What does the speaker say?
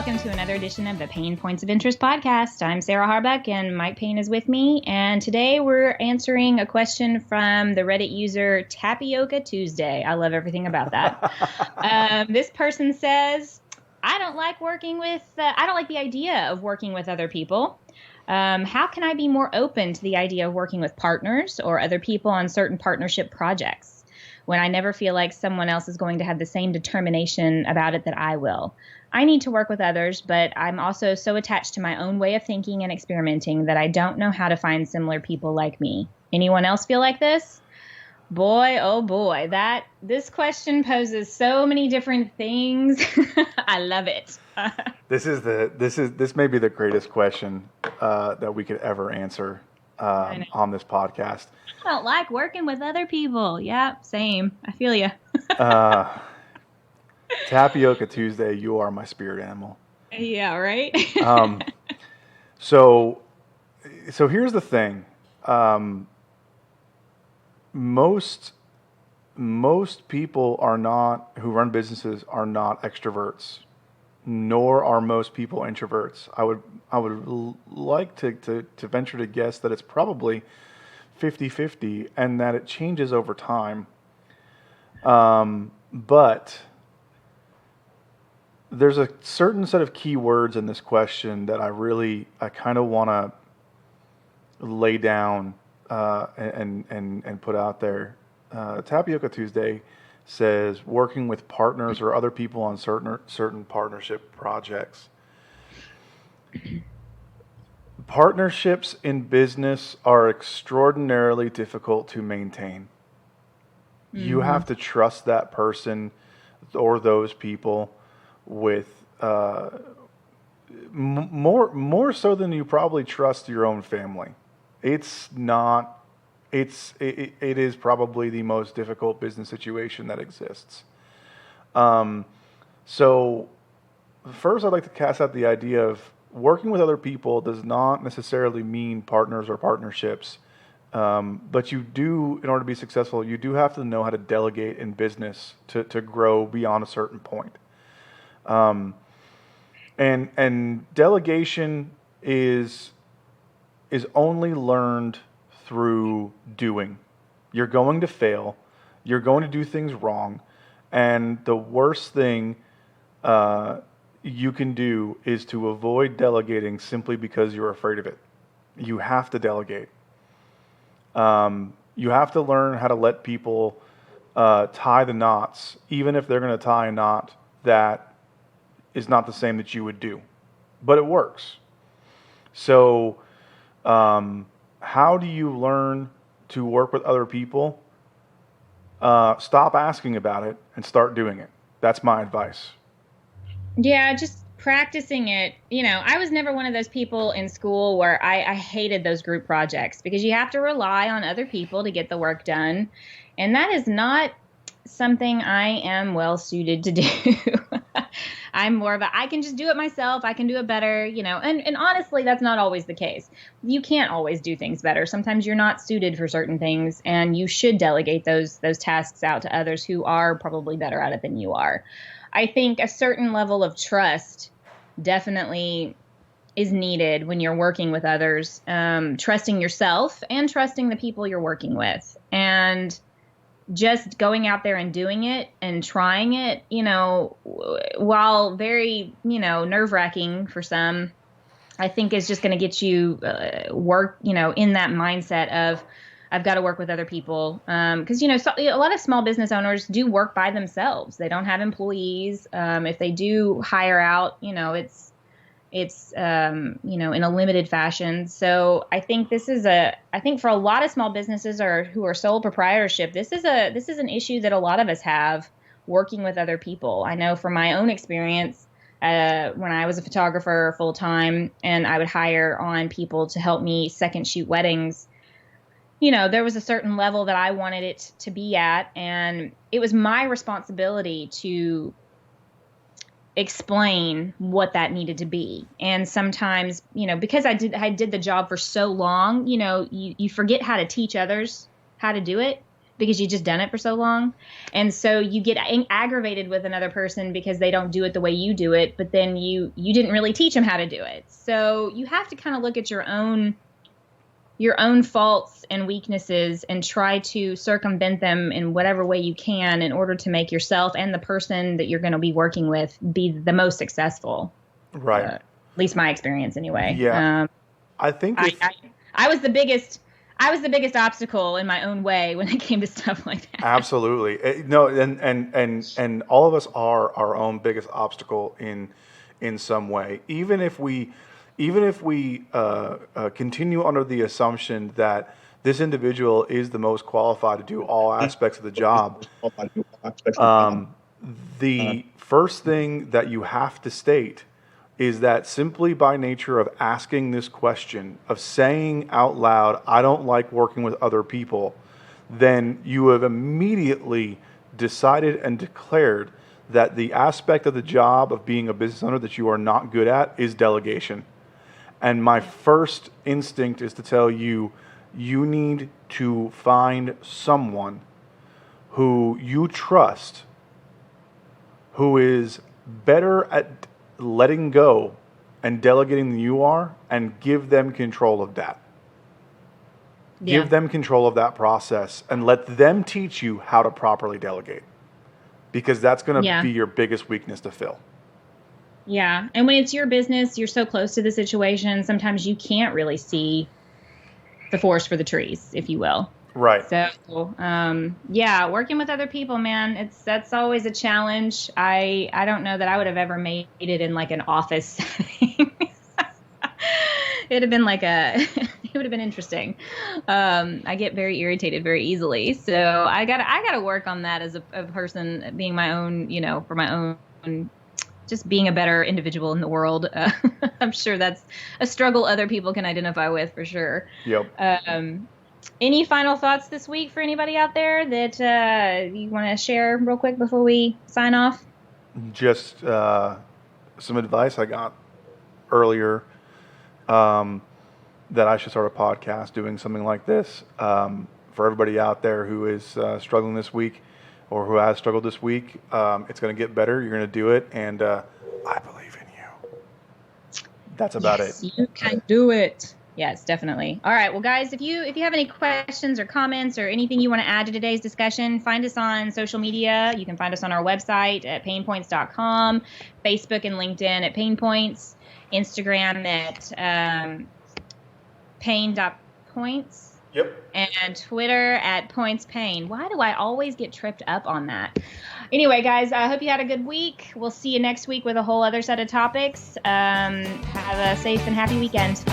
welcome to another edition of the PaynePoints of Interest podcast. I'm Sarah Harbeck, and Mike Payne is with me. And today we're answering a question from the Reddit user Tapioca Tuesday. I love everything about that. This person says, I don't like the idea of working with other people. How can I be more open to the idea of working with partners or other people on certain partnership projects when I never feel like someone else is going to have the same determination about it that I will? I need to work with others, but I'm also so attached to my own way of thinking and experimenting that I don't know how to find similar people like me. Anyone else feel like this? Boy, oh boy, this question poses so many different things. I love it. This may be the greatest question that we could ever answer on this podcast. I don't like working with other people. Yeah, same. I feel you. Tapioca Tuesday, you are my spirit animal. Yeah, right? So here's the thing. Most people who run businesses are not extroverts, nor are most people introverts. I would like to venture to guess that it's probably 50-50 and that it changes over time. But there's a certain set of key words in this question that I kind of want to lay down and put out there. Tapioca Tuesday says working with partners or other people on certain partnership projects. Partnerships in business are extraordinarily difficult to maintain. Mm-hmm. You have to trust that person or those people with more so than you probably trust your own family. It is probably the most difficult business situation that exists. So first I'd like to cast out the idea of working with other people does not necessarily mean partners or partnerships. But you do, in order to be successful, you do have to know how to delegate in business to grow beyond a certain point. And delegation is only learned through doing. You're going to fail. You're going to do things wrong. And the worst thing you can do is to avoid delegating simply because you're afraid of it. You have to delegate. You have to learn how to let people tie the knots, even if they're going to tie a knot that is not the same that you would do. But it works. So how do you learn to work with other people? Stop asking about it and start doing it. That's my advice. Yeah, just practicing it. I was never one of those people in school where I hated those group projects because you have to rely on other people to get the work done. And that is not something I am well suited to do. I'm more of I can just do it myself. I can do it better, and honestly, that's not always the case. You can't always do things better. Sometimes you're not suited for certain things, and you should delegate those tasks out to others who are probably better at it than you are. I think a certain level of trust definitely is needed when you're working with others, trusting yourself and trusting the people you're working with. And just going out there and doing it and trying it, while very, nerve-wracking for some, I think is just going to get you work, in that mindset of I've got to work with other people. Because, a lot of small business owners do work by themselves. They don't have employees. If they do hire out, it's in a limited fashion. So I think I think for a lot of small businesses who are sole proprietorship, this is an issue that a lot of us have working with other people. I know from my own experience, when I was a photographer full time and I would hire on people to help me second shoot weddings, there was a certain level that I wanted it to be at, and it was my responsibility to explain what that needed to be. And sometimes, because I did the job for so long, you forget how to teach others how to do it because you just done it for so long. And so you get aggravated with another person because they don't do it the way you do it, but then you didn't really teach them how to do it. So you have to kind of look at your own faults and weaknesses and try to circumvent them in whatever way you can in order to make yourself and the person that you're going to be working with be the most successful. Right. At least my experience anyway. Yeah. I think I was the biggest obstacle in my own way when it came to stuff like that. Absolutely. No, and all of us are our own biggest obstacle in some way. Even if we continue under the assumption that this individual is the most qualified to do all aspects of the job, the first thing that you have to state is that simply by nature of asking this question, of saying out loud, I don't like working with other people, then you have immediately decided and declared that the aspect of the job of being a business owner that you are not good at is delegation. And my first instinct is to tell you, you need to find someone who you trust, who is better at letting go and delegating than you are, and give them control of that. Yeah. Give them control of that process and let them teach you how to properly delegate, because that's going to be your biggest weakness to fill. Yeah. And when it's your business, you're so close to the situation, sometimes you can't really see the forest for the trees, if you will. Right. So, working with other people, man, that's always a challenge. I don't know that I would have ever made it in like an office setting. It would have been interesting. I get very irritated very easily. So I gotta work on that as a person, being my own, for my own, just being a better individual in the world. I'm sure that's a struggle other people can identify with for sure. Yep. Any final thoughts this week for anybody out there that you want to share real quick before we sign off? Just some advice I got earlier that I should start a podcast doing something like this. For everybody out there who is struggling this week or who has struggled this week, it's going to get better. You're going to do it, and I believe in you. That's about it. You can do it. Yes, definitely. All right. Well, guys, if you have any questions or comments or anything you want to add to today's discussion, find us on social media. You can find us on our website at PaynePoints.com, Facebook and LinkedIn at PaynePoints, Instagram at Payne.points. Yep. And Twitter at PointsPayne. Why do I always get tripped up on that? Anyway, guys, I hope you had a good week. We'll see you next week with a whole other set of topics. Have a safe and happy weekend.